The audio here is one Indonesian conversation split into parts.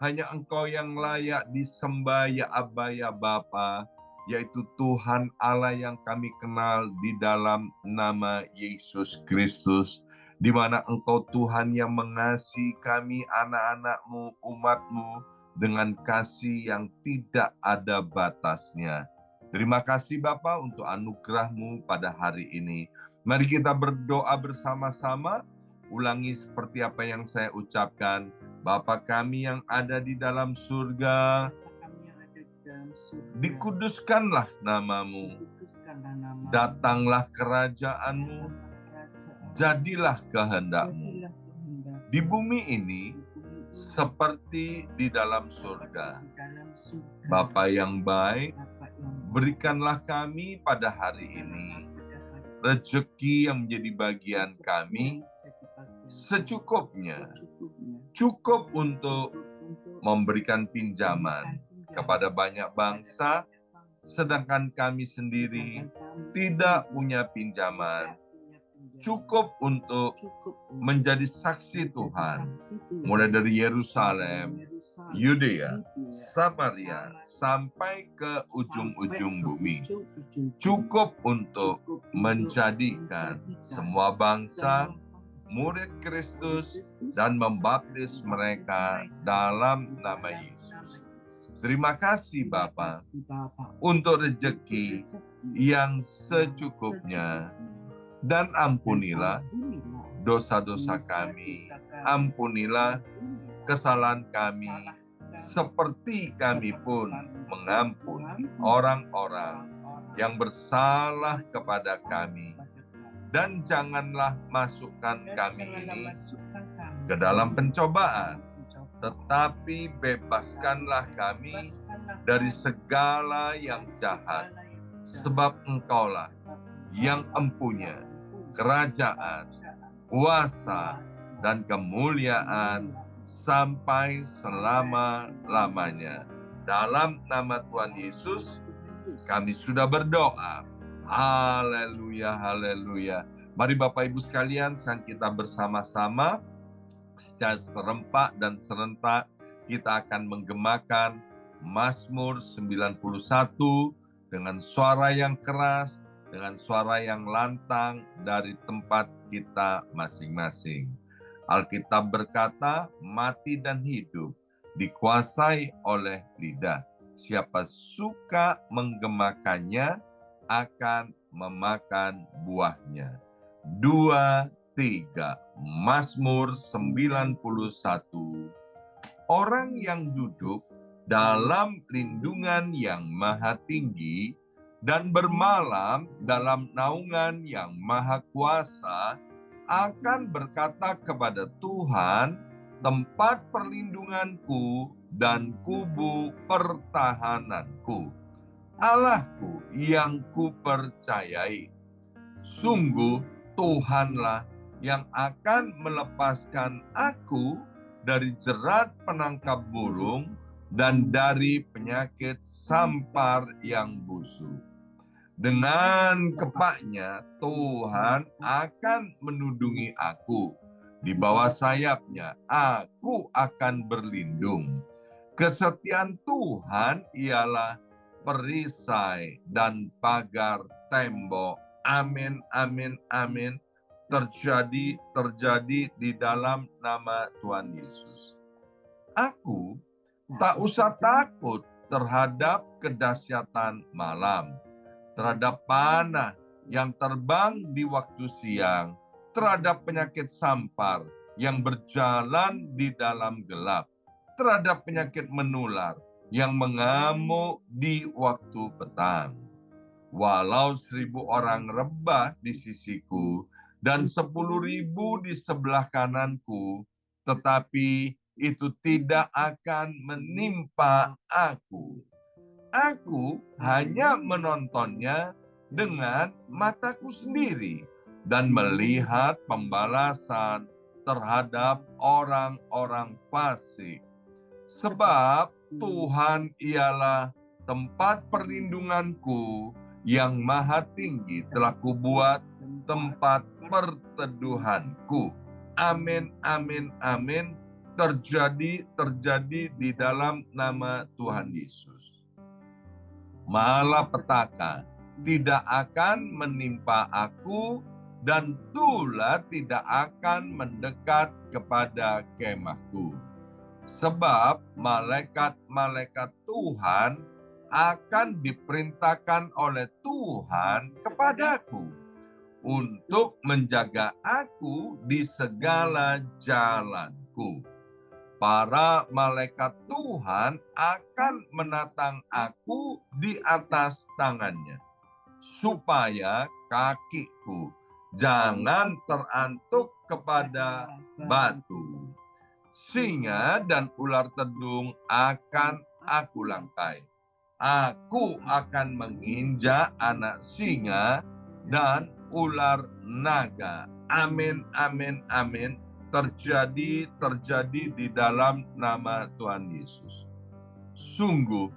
Hanya Engkau yang layak disembah ya Aba ya Bapa, yaitu Tuhan Allah yang kami kenal di dalam nama Yesus Kristus, di mana Engkau Tuhan yang mengasihi kami anak-anak-Mu, umat-Mu, dengan kasih yang tidak ada batasnya. Terima kasih Bapa untuk anugerah-Mu pada hari ini. Mari kita berdoa bersama-sama. Ulangi seperti apa yang saya ucapkan. Bapa kami yang ada di dalam surga, dikuduskanlah namamu, datanglah kerajaanmu, jadilah kehendakmu, di bumi ini seperti di dalam surga. Bapa yang baik, berikanlah kami pada hari ini rezeki yang menjadi bagian kami secukupnya, cukup untuk memberikan pinjaman kepada banyak bangsa, sedangkan kami sendiri tidak punya pinjaman, cukup untuk menjadi saksi Tuhan, mulai dari Yerusalem, Yudea, Samaria, sampai ke ujung-ujung bumi. Cukup untuk menjadikan semua bangsa murid Kristus dan membaptis mereka dalam nama Yesus. Terima kasih Bapa untuk rezeki yang secukupnya, dan ampunilah dosa-dosa kami, ampunilah kesalahan kami, seperti kami pun mengampuni orang-orang yang bersalah kepada kami. Dan janganlah masukkan kami ini ke dalam pencobaan, tetapi bebaskanlah kami dari segala yang jahat, sebab Engkaulah yang empunya kerajaan, kuasa, dan kemuliaan sampai selama-lamanya. Dalam nama Tuhan Yesus, kami sudah berdoa. Haleluya, haleluya. Mari Bapak Ibu sekalian, sekarang kita bersama-sama secara serempak dan serentak kita akan menggemakan Mazmur 91 dengan suara yang keras, dengan suara yang lantang dari tempat kita masing-masing. Alkitab berkata, mati dan hidup dikuasai oleh lidah. Siapa suka menggemakannya akan memakan buahnya. 2, 3, Mazmur 91. Orang yang duduk dalam lindungan yang maha tinggi dan bermalam dalam naungan yang maha kuasa akan berkata kepada Tuhan, tempat perlindunganku dan kubu pertahananku, Allahku yang kupercayai. Sungguh Tuhanlah yang akan melepaskan aku dari jerat penangkap burung dan dari penyakit sampar yang busuk. Dengan kepaknya Tuhan akan menudungi aku. Di bawah sayapnya aku akan berlindung. Kesetiaan Tuhan ialah perisai dan pagar tembok. Amin, amin, amin. Terjadi di dalam nama Tuhan Yesus. Aku tak usah takut terhadap kedahsyatan malam, terhadap panah yang terbang di waktu siang, terhadap penyakit sampar yang berjalan di dalam gelap, terhadap penyakit menular yang mengamuk di waktu petang. Walau 1.000 orang rebah di sisiku dan 10.000 di sebelah kananku, tetapi itu tidak akan menimpa aku. Aku hanya menontonnya dengan mataku sendiri dan melihat pembalasan terhadap orang-orang fasik. Sebab Tuhan ialah tempat perlindunganku, yang maha tinggi telah kubuat tempat perteduhanku. Amin, amin, amin. terjadi di dalam nama Tuhan Yesus. Malapetaka tidak akan menimpa aku, dan tulah tidak akan mendekat kepada kemahku. Sebab malaikat-malaikat Tuhan akan diperintahkan oleh Tuhan kepadaku untuk menjaga aku di segala jalanku. Para malaikat Tuhan akan menatang aku di atas tangannya, supaya kakiku jangan terantuk kepada batu. Singa dan ular tedung akan aku langkai. Aku akan menginjak anak singa dan ular naga. Amin, amin, amin. Terjadi di dalam nama Tuhan Yesus. Sungguh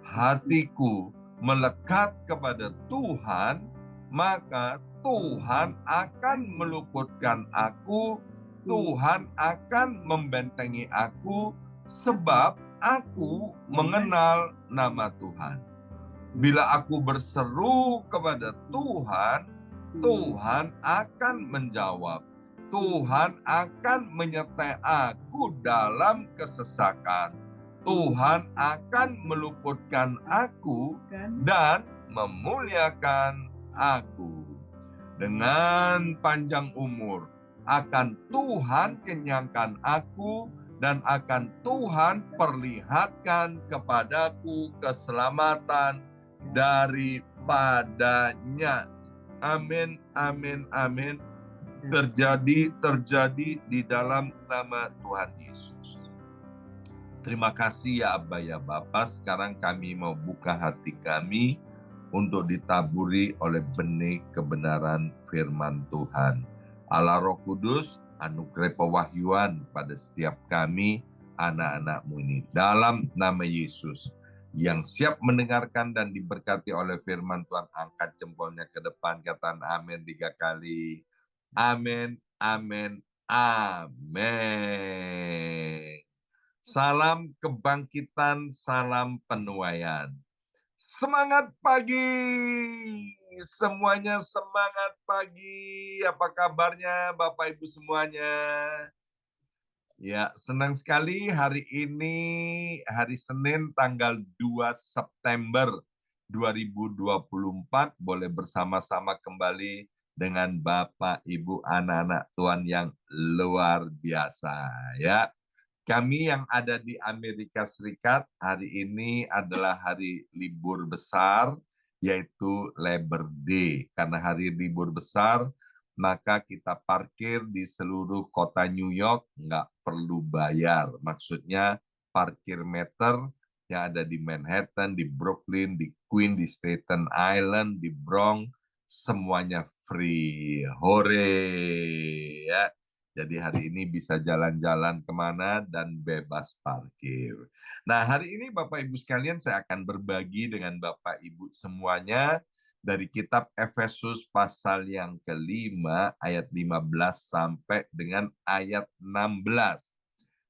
hatiku melekat kepada Tuhan, maka Tuhan akan meluputkan aku, Tuhan akan membentengi aku, sebab aku mengenal nama Tuhan. Bila aku berseru kepada Tuhan, Tuhan akan menjawab. Tuhan akan menyertai aku dalam kesesakan. Tuhan akan meluputkan aku dan memuliakan aku. Dengan panjang umur akan Tuhan kenyangkan aku, dan akan Tuhan perlihatkan kepadaku keselamatan daripadanya. Amin, amin, amin. Terjadi di dalam nama Tuhan Yesus. Terima kasih ya Abba ya Bapa. Sekarang kami mau buka hati kami untuk ditaburi oleh benih kebenaran firman Tuhan. Allah Roh Kudus, anugerah pewahyuan pada setiap kami, anak-anak-Mu ini. Dalam nama Yesus, yang siap mendengarkan dan diberkati oleh firman Tuhan, angkat jempolnya ke depan, katakan amin 3 kali. Amin, amin, amin. Salam kebangkitan, salam penuaian. Semangat pagi, semuanya semangat pagi. Apa kabarnya Bapak Ibu semuanya? Ya, senang sekali hari ini, hari Senin tanggal 2 September 2024, boleh bersama-sama kembali dengan Bapak, Ibu, anak-anak Tuhan yang luar biasa. Ya, kami yang ada di Amerika Serikat, hari ini adalah hari libur besar, yaitu Labor Day. Karena hari libur besar, maka kita parkir di seluruh kota New York, nggak perlu bayar. Maksudnya parkir meter yang ada di Manhattan, di Brooklyn, di Queens, di Staten Island, di Bronx, semuanya free. Hore! Ya. Jadi hari ini bisa jalan-jalan kemana dan bebas parkir. Nah, hari ini Bapak Ibu sekalian saya akan berbagi dengan Bapak Ibu semuanya dari kitab Efesus pasal yang kelima ayat 15 sampai dengan ayat 16.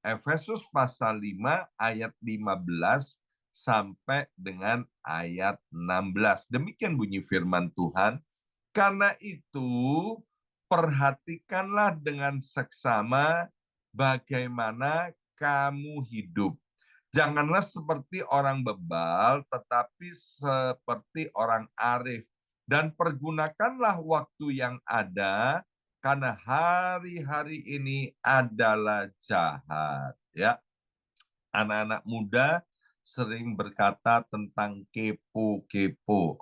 Efesus pasal 5 ayat 15 sampai dengan ayat 16. Demikian bunyi firman Tuhan. Karena itu, perhatikanlah dengan seksama bagaimana kamu hidup. Janganlah seperti orang bebal, tetapi seperti orang arif. Dan pergunakanlah waktu yang ada, karena hari-hari ini adalah jahat. Ya, anak-anak muda sering berkata tentang kepo.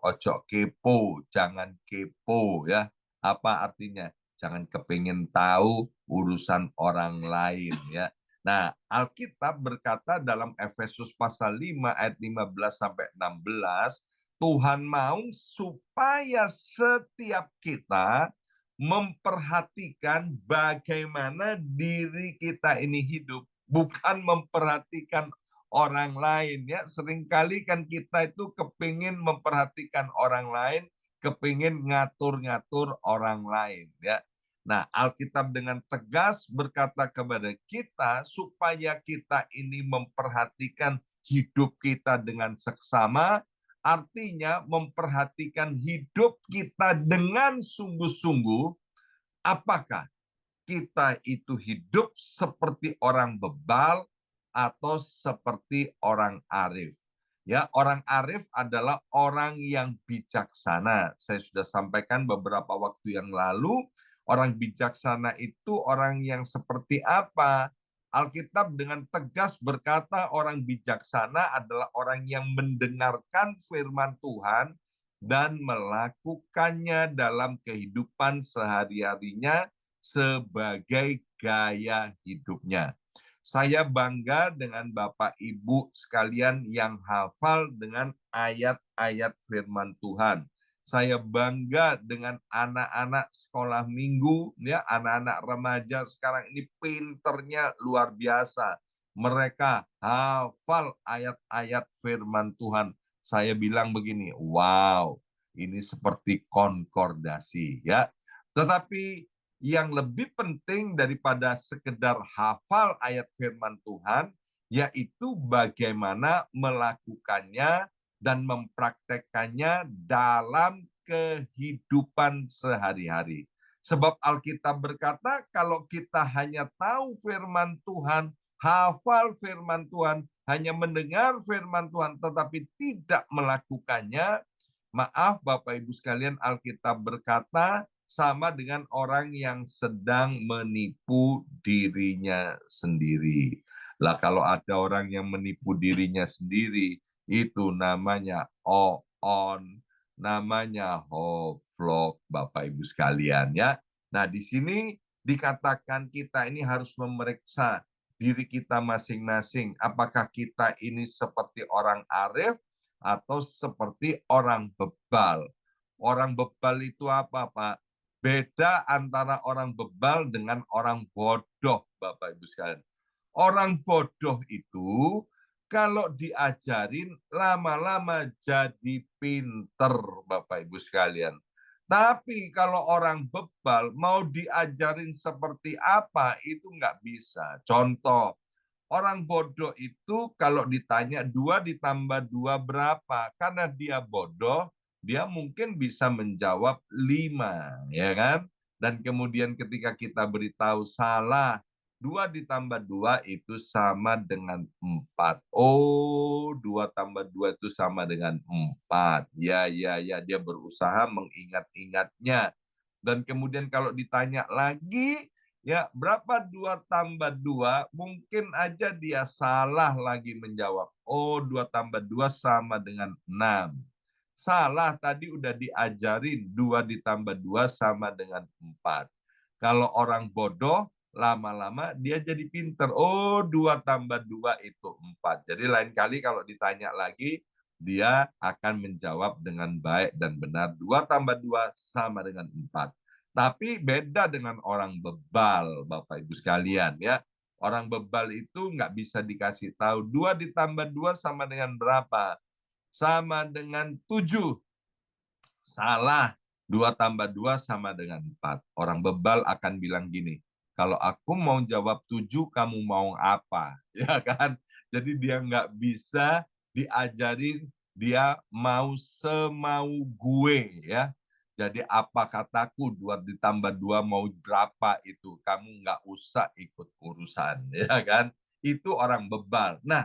Ojo kepo, jangan kepo ya. Apa artinya? Jangan kepingin tahu urusan orang lain ya. Nah, Alkitab berkata dalam Efesus pasal 5 ayat 15 sampai 16, Tuhan mau supaya setiap kita memperhatikan bagaimana diri kita ini hidup, bukan memperhatikan orang lain ya. Seringkali kan kita itu kepingin memperhatikan orang lain, kepingin ngatur-ngatur orang lain ya. Nah, Alkitab dengan tegas berkata kepada kita supaya kita ini memperhatikan hidup kita dengan seksama, artinya memperhatikan hidup kita dengan sungguh-sungguh, apakah kita itu hidup seperti orang bebal atau seperti orang arif. Ya, orang arif adalah orang yang bijaksana. Saya sudah sampaikan beberapa waktu yang lalu, orang bijaksana itu orang yang seperti apa? Alkitab dengan tegas berkata orang bijaksana adalah orang yang mendengarkan firman Tuhan dan melakukannya dalam kehidupan sehari-harinya sebagai gaya hidupnya. Saya bangga dengan Bapak Ibu sekalian yang hafal dengan ayat-ayat firman Tuhan. Saya bangga dengan anak-anak sekolah minggu, ya, anak-anak remaja sekarang ini pinternya luar biasa. Mereka hafal ayat-ayat firman Tuhan. Saya bilang begini, wow, ini seperti konkordasi, ya. Tetapi yang lebih penting daripada sekedar hafal ayat firman Tuhan, yaitu bagaimana melakukannya dan mempraktekkannya dalam kehidupan sehari-hari. Sebab Alkitab berkata, kalau kita hanya tahu firman Tuhan, hafal firman Tuhan, hanya mendengar firman Tuhan, tetapi tidak melakukannya, maaf Bapak Ibu sekalian, Alkitab berkata, sama dengan orang yang sedang menipu dirinya sendiri. Lah kalau ada orang yang menipu dirinya sendiri, itu namanya on, namanya hovlog, Bapak Ibu sekalian ya. Nah, di sini dikatakan kita ini harus memeriksa diri kita masing-masing. Apakah kita ini seperti orang arif atau seperti orang bebal? Orang bebal itu apa, Pak? Beda antara orang bebal dengan orang bodoh, Bapak Ibu sekalian. Orang bodoh itu kalau diajarin lama-lama jadi pinter, Bapak Ibu sekalian. Tapi kalau orang bebal mau diajarin seperti apa itu nggak bisa. Contoh, orang bodoh itu kalau ditanya 2 ditambah 2 berapa? Karena dia bodoh, dia mungkin bisa menjawab 5, ya kan? Dan kemudian ketika kita beritahu salah, 2 ditambah 2 itu sama dengan 4. Oh, 2 tambah 2 itu sama dengan 4. Ya, ya, ya, dia berusaha mengingat-ingatnya. Dan kemudian kalau ditanya lagi, ya, berapa 2 tambah 2? Mungkin aja dia salah lagi menjawab. Oh, 2 tambah 2 sama dengan 6. Salah, tadi udah diajarin 2 ditambah 2 sama dengan 4. Kalau orang bodoh, lama-lama dia jadi pinter. Oh, 2 tambah 2 itu 4. Jadi lain kali kalau ditanya lagi, dia akan menjawab dengan baik dan benar. 2 tambah 2 sama dengan 4. Tapi beda dengan orang bebal, Bapak Ibu sekalian ya. Orang bebal itu nggak bisa dikasih tahu 2 ditambah 2 sama dengan berapa? Sama dengan 7. Salah. 2 tambah 2 sama dengan 4. Orang bebal akan bilang gini, kalau aku mau jawab 7, kamu mau apa? Ya kan? Jadi dia nggak bisa diajarin, dia mau semau gue ya. Jadi apa kataku 2 ditambah 2 mau berapa itu? Kamu nggak usah ikut urusan. Ya kan? Itu orang bebal. Nah,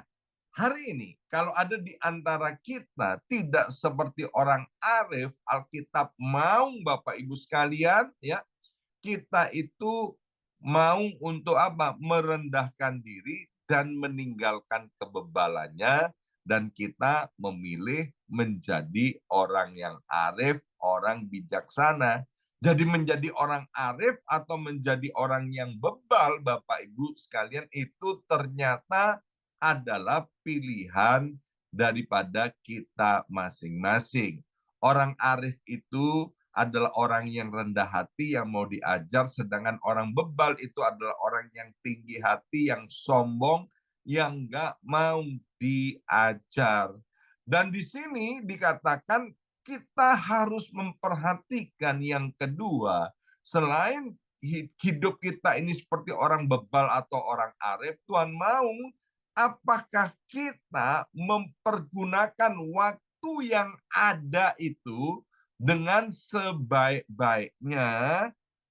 hari ini, kalau ada di antara kita tidak seperti orang arif, Alkitab mau Bapak Ibu sekalian, ya, kita itu mau untuk apa? Merendahkan diri dan meninggalkan kebebalannya, dan kita memilih menjadi orang yang arif, orang bijaksana. Jadi menjadi orang arif atau menjadi orang yang bebal, Bapak Ibu sekalian, itu ternyata adalah pilihan daripada kita masing-masing. Orang arif itu adalah orang yang rendah hati yang mau diajar, sedangkan orang bebal itu adalah orang yang tinggi hati, yang sombong, yang nggak mau diajar. Dan di sini dikatakan kita harus memperhatikan yang kedua, selain hidup kita ini seperti orang bebal atau orang arep, Tuhan mau apakah kita mempergunakan waktu yang ada itu dengan sebaik-baiknya,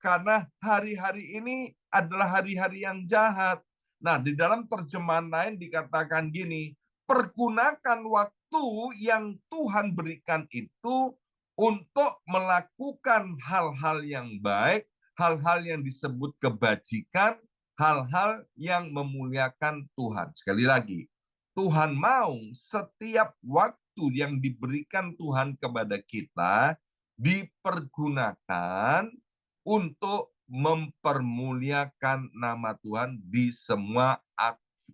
karena hari-hari ini adalah hari-hari yang jahat. Nah, di dalam terjemahan lain dikatakan gini, pergunakan waktu yang Tuhan berikan itu untuk melakukan hal-hal yang baik, hal-hal yang disebut kebajikan, hal-hal yang memuliakan Tuhan. Sekali lagi, Tuhan mau setiap waktu yang diberikan Tuhan kepada kita dipergunakan untuk mempermuliakan nama Tuhan di semua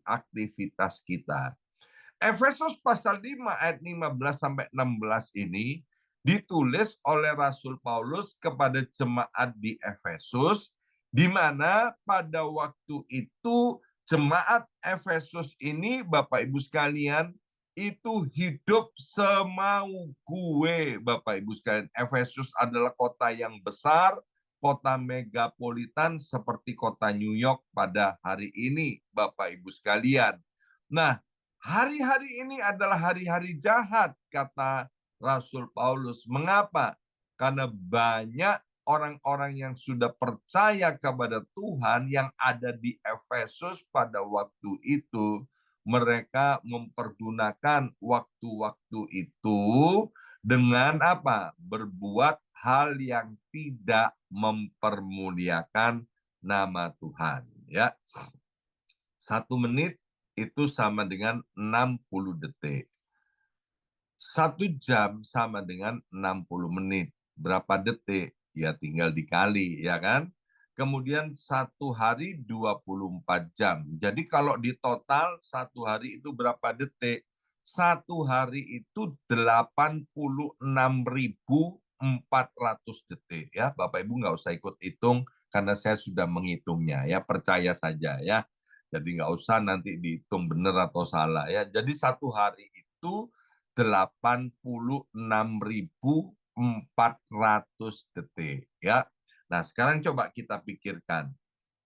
aktivitas kita. Efesus pasal 5 ayat 15 sampai 16 ini ditulis oleh Rasul Paulus kepada jemaat di Efesus, di mana pada waktu itu jemaat Efesus ini, Bapak Ibu sekalian, itu hidup semau gue, Bapak Ibu sekalian. Efesus adalah kota yang besar, kota megapolitan seperti kota New York pada hari ini, Bapak Ibu sekalian. Nah, hari-hari ini adalah hari-hari jahat, kata Rasul Paulus. Mengapa? Karena banyak orang-orang yang sudah percaya kepada Tuhan yang ada di Efesus pada waktu itu, mereka mempergunakan waktu-waktu itu dengan apa? Berbuat hal yang tidak mempermuliakan nama Tuhan. Ya, 1 menit itu sama dengan 60 detik. 1 jam sama dengan 60 menit. Berapa detik? Ya tinggal dikali, ya kan? Kemudian 1 hari 24 jam. Jadi kalau di total 1 hari itu berapa detik? 1 hari itu 86.400 detik. Ya, Bapak Ibu nggak usah ikut hitung karena saya sudah menghitungnya. Ya, percaya saja ya. Jadi nggak usah nanti dihitung benar atau salah ya. Jadi 1 hari itu 86.400 detik ya. Nah, sekarang coba kita pikirkan.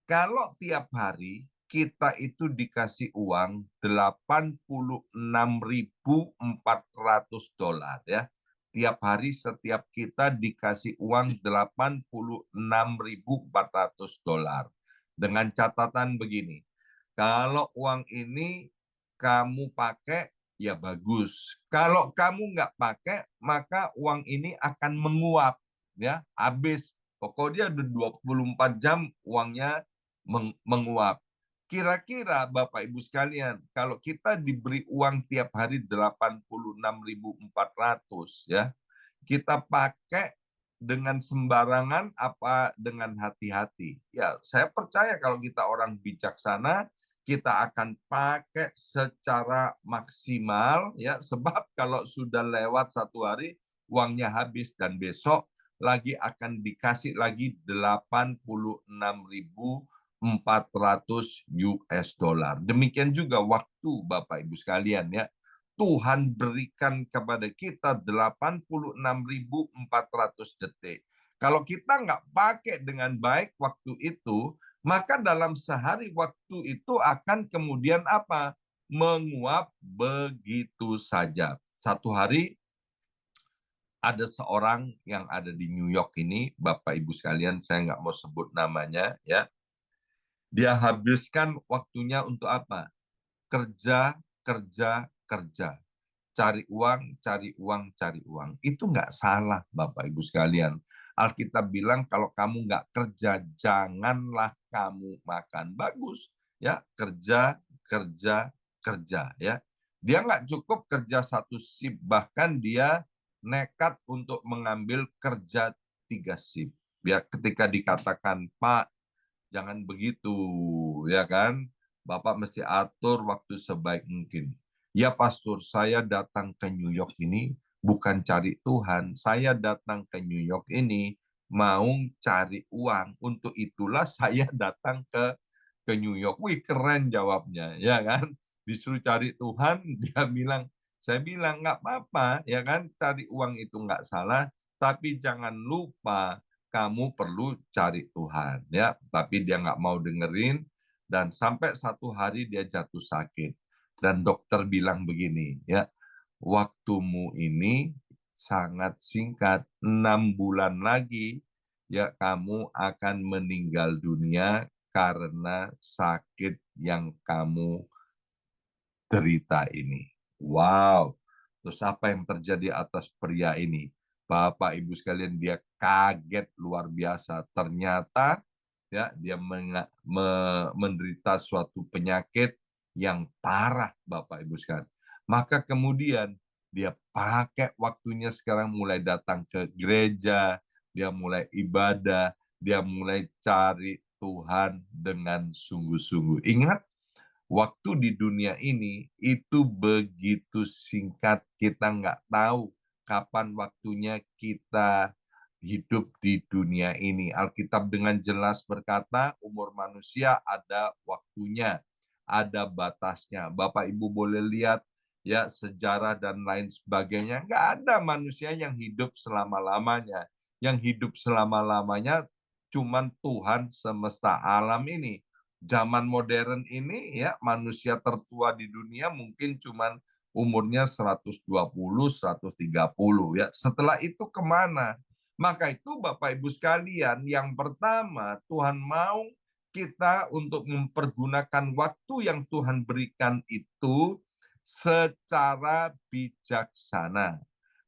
Kalau tiap hari kita itu dikasih uang $86.400 ya. Tiap hari setiap kita dikasih uang $86.400. Dengan catatan begini, kalau uang ini kamu pakai, ya bagus. Kalau kamu nggak pakai, maka uang ini akan menguap, ya, habis. Pokoknya udah 24 jam uangnya menguap. Kira-kira Bapak Ibu sekalian, kalau kita diberi uang tiap hari 86.400 ya, kita pakai dengan sembarangan apa dengan hati-hati. Ya, saya percaya kalau kita orang bijaksana, kita akan pakai secara maksimal ya, sebab kalau sudah lewat 1 hari uangnya habis dan besok lagi akan dikasih lagi 86.400 US dollar. Demikian juga waktu Bapak Ibu sekalian ya. Tuhan berikan kepada kita 86.400 detik. Kalau kita nggak pakai dengan baik waktu itu, maka dalam sehari waktu itu akan kemudian apa? Menguap begitu saja. 1 hari ada seorang yang ada di New York ini, Bapak Ibu sekalian, saya nggak mau sebut namanya, ya. Dia habiskan waktunya untuk apa? Kerja, kerja, kerja. Cari uang, cari uang, cari uang. Itu nggak salah, Bapak Ibu sekalian. Alkitab bilang kalau kamu nggak kerja, janganlah kamu makan. Bagus, ya, kerja, kerja, kerja, ya. Dia nggak cukup kerja 1 shift, bahkan dia nekat untuk mengambil kerja 3 shift. Ya, ketika dikatakan, Pak, jangan begitu, ya kan? Bapak mesti atur waktu sebaik mungkin. Ya pastor, saya datang ke New York ini bukan cari Tuhan. Saya datang ke New York ini mau cari uang. Untuk itulah saya datang ke New York. Wih, keren jawabnya, ya kan? Disuruh cari Tuhan, dia bilang, saya bilang nggak apa-apa, ya kan? Cari uang itu nggak salah, tapi jangan lupa kamu perlu cari Tuhan, ya. Tapi dia nggak mau dengerin, dan sampai satu hari dia jatuh sakit. Dan dokter bilang begini, ya, waktumu ini sangat singkat, 6 bulan lagi, ya kamu akan meninggal dunia karena sakit yang kamu derita ini. Wow. Terus apa yang terjadi atas pria ini? Bapak Ibu sekalian, dia kaget luar biasa. Ternyata ya dia menderita suatu penyakit yang parah, Bapak Ibu sekalian. Maka kemudian dia pakai waktunya sekarang mulai datang ke gereja, dia mulai ibadah, dia mulai cari Tuhan dengan sungguh-sungguh. Ingat, waktu di dunia ini itu begitu singkat, kita nggak tahu kapan waktunya kita hidup di dunia ini. Alkitab dengan jelas berkata, umur manusia ada waktunya, ada batasnya. Bapak Ibu boleh lihat ya sejarah dan lain sebagainya. Nggak ada manusia yang hidup selama-lamanya. Yang hidup selama-lamanya cuman Tuhan semesta alam ini. Zaman modern ini ya manusia tertua di dunia mungkin cuman umurnya 120, 130 ya. Setelah itu kemana? Maka itu Bapak Ibu sekalian, yang pertama Tuhan mau kita untuk mempergunakan waktu yang Tuhan berikan itu secara bijaksana.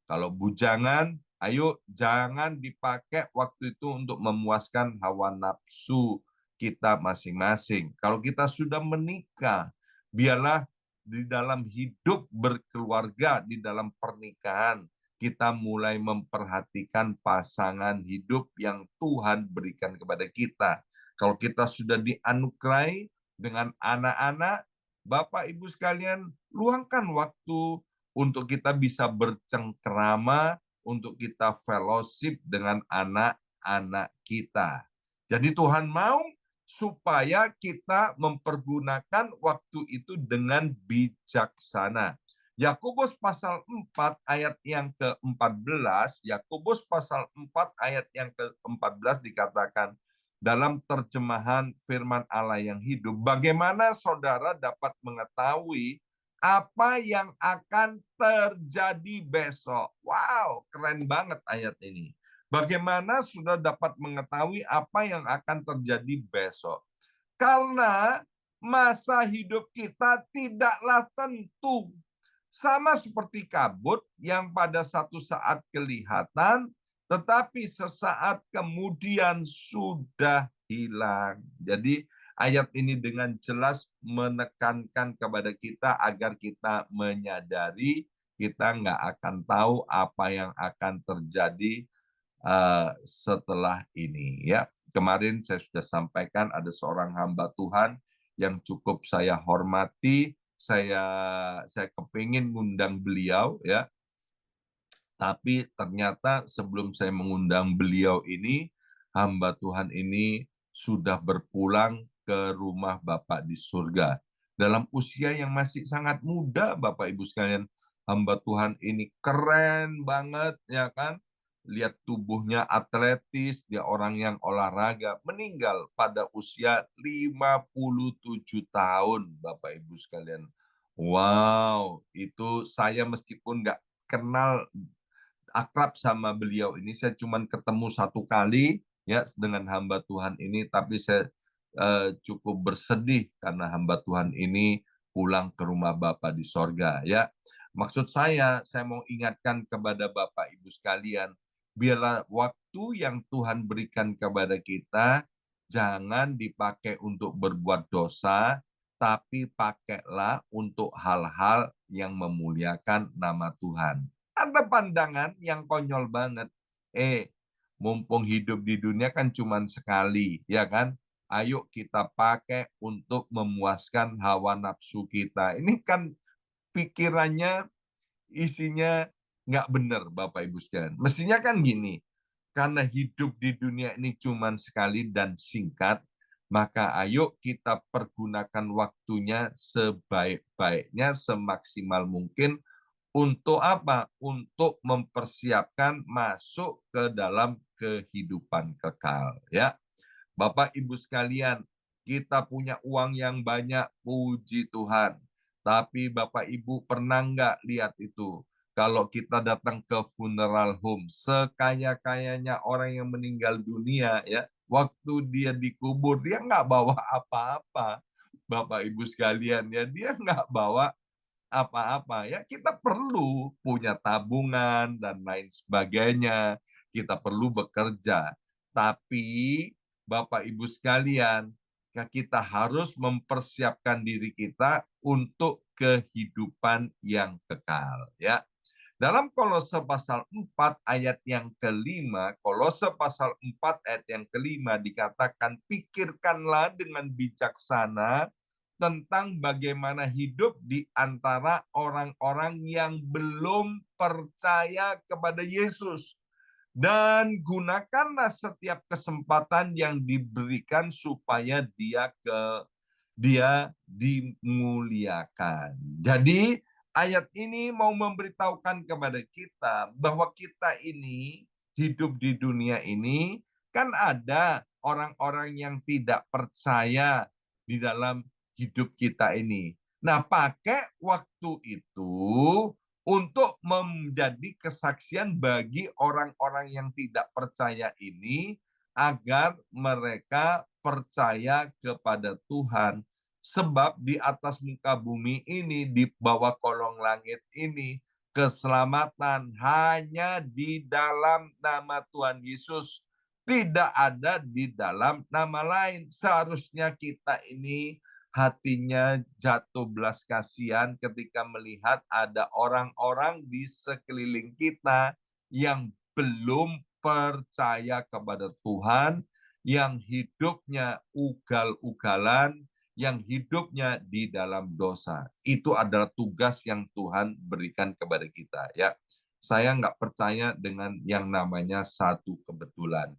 Kalau bujangan, ayo jangan dipakai waktu itu untuk memuaskan hawa nafsu kita masing-masing. Kalau kita sudah menikah, biarlah di dalam hidup berkeluarga, di dalam pernikahan, kita mulai memperhatikan pasangan hidup yang Tuhan berikan kepada kita. Kalau kita sudah dianugerahi dengan anak-anak, Bapak Ibu sekalian, luangkan waktu untuk kita bisa bercengkerama, untuk kita fellowship dengan anak-anak kita. Jadi Tuhan mau supaya kita mempergunakan waktu itu dengan bijaksana. Yakobus pasal 4 ayat yang ke-14, Yakobus pasal 4 ayat yang ke-14 dikatakan dalam terjemahan firman Allah yang hidup, bagaimana saudara dapat mengetahui apa yang akan terjadi besok? Wow, keren banget ayat ini. Bagaimana sudah dapat mengetahui apa yang akan terjadi besok? Karena masa hidup kita tidaklah tentu. Sama seperti kabut yang pada satu saat kelihatan, tetapi sesaat kemudian sudah hilang. Jadi ayat ini dengan jelas menekankan kepada kita agar kita menyadari kita nggak akan tahu apa yang akan terjadi setelah ini. Ya, kemarin saya sudah sampaikan ada seorang hamba Tuhan yang cukup saya hormati. Saya kepingin ngundang beliau ya, tapi ternyata sebelum saya mengundang beliau ini, hamba Tuhan ini sudah berpulang ke rumah Bapak di surga. Dalam usia yang masih sangat muda, Bapak Ibu sekalian, hamba Tuhan ini keren banget, ya kan? Lihat tubuhnya atletis, dia orang yang olahraga, meninggal pada usia 57 tahun, Bapak Ibu sekalian. Wow, itu saya meskipun nggak kenal akrab sama beliau ini, saya cuma ketemu satu kali ya dengan hamba Tuhan ini, tapi saya cukup bersedih karena hamba Tuhan ini pulang ke rumah Bapa di sorga ya. Maksud saya mau ingatkan kepada Bapak Ibu sekalian, biarlah waktu yang Tuhan berikan kepada kita jangan dipakai untuk berbuat dosa, tapi pakailah untuk hal-hal yang memuliakan nama Tuhan. Ada pandangan yang konyol banget. Mumpung hidup di dunia kan cuma sekali, ya kan? Ayo kita pakai untuk memuaskan hawa nafsu kita. Ini kan pikirannya isinya nggak benar, Bapak Ibu sekalian. Mestinya kan gini, karena hidup di dunia ini cuma sekali dan singkat, maka ayo kita pergunakan waktunya sebaik-baiknya, semaksimal mungkin Untuk apa? Untuk mempersiapkan masuk ke dalam kehidupan kekal, ya. Bapak Ibu sekalian, kita punya uang yang banyak, puji Tuhan. Tapi Bapak Ibu pernah nggak lihat itu? Kalau kita datang ke funeral home, sekaya-kayanya orang yang meninggal dunia, ya, waktu dia dikubur, dia nggak bawa apa-apa. Bapak Ibu sekalian, ya, dia nggak bawa apa-apa. Ya, kita perlu punya tabungan dan lain sebagainya. Kita perlu bekerja. Tapi Bapak Ibu sekalian, ya kita harus mempersiapkan diri kita untuk kehidupan yang kekal, ya. Dalam Kolose pasal 4 ayat yang kelima, Kolose pasal 4 ayat yang kelima dikatakan, pikirkanlah dengan bijaksana tentang bagaimana hidup di antara orang-orang yang belum percaya kepada Yesus. Dan gunakanlah setiap kesempatan yang diberikan supaya dia dimuliakan. Jadi ayat ini mau memberitahukan kepada kita bahwa kita ini hidup di dunia ini kan ada orang-orang yang tidak percaya di dalam hidup kita ini. Nah, pakai waktu itu untuk menjadi kesaksian bagi orang-orang yang tidak percaya ini agar mereka percaya kepada Tuhan. Sebab di atas muka bumi ini, di bawah kolong langit ini, keselamatan hanya di dalam nama Tuhan Yesus. Tidak ada di dalam nama lain. Seharusnya kita ini hatinya jatuh belas kasihan ketika melihat ada orang-orang di sekeliling kita yang belum percaya kepada Tuhan, yang hidupnya ugal-ugalan, yang hidupnya di dalam dosa. Itu adalah tugas yang Tuhan berikan kepada kita, ya. Saya nggak percaya dengan yang namanya satu kebetulan.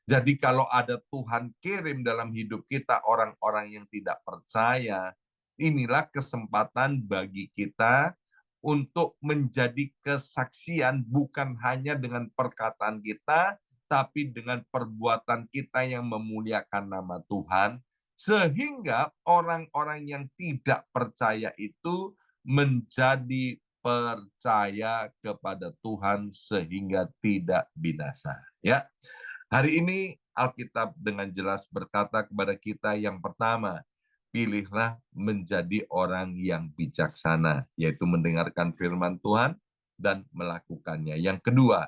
Jadi kalau ada Tuhan kirim dalam hidup kita orang-orang yang tidak percaya, inilah kesempatan bagi kita untuk menjadi kesaksian bukan hanya dengan perkataan kita, tapi dengan perbuatan kita yang memuliakan nama Tuhan, sehingga orang-orang yang tidak percaya itu menjadi percaya kepada Tuhan sehingga tidak binasa. Ya, hari ini Alkitab dengan jelas berkata kepada kita yang pertama, pilihlah menjadi orang yang bijaksana, yaitu mendengarkan firman Tuhan dan melakukannya. Yang kedua,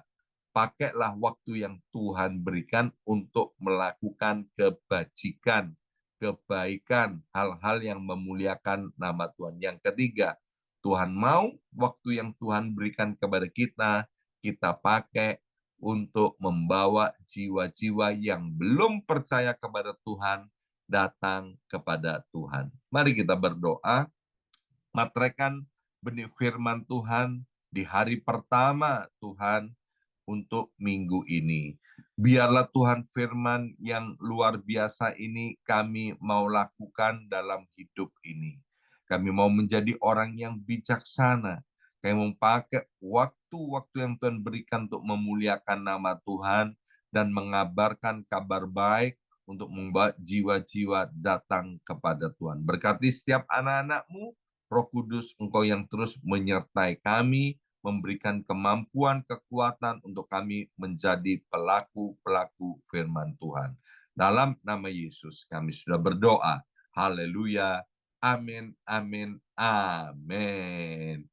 pakailah waktu yang Tuhan berikan untuk melakukan kebajikan, kebaikan, hal-hal yang memuliakan nama Tuhan. Yang ketiga, Tuhan mau waktu yang Tuhan berikan kepada kita pakai untuk membawa jiwa-jiwa yang belum percaya kepada Tuhan datang kepada Tuhan. Mari kita berdoa, materaikan benih firman Tuhan di hari pertama Tuhan untuk minggu ini. Biarlah Tuhan firman yang luar biasa ini kami mau lakukan dalam hidup ini. Kami mau menjadi orang yang bijaksana. Kami mau pakai waktu-waktu yang Tuhan berikan untuk memuliakan nama Tuhan dan mengabarkan kabar baik untuk membawa jiwa-jiwa datang kepada Tuhan. Berkati setiap anak-anak-Mu, Roh Kudus, Engkau yang terus menyertai kami, memberikan kemampuan, kekuatan untuk kami menjadi pelaku-pelaku firman Tuhan. Dalam nama Yesus kami sudah berdoa. Haleluya. Amin, amin, amin.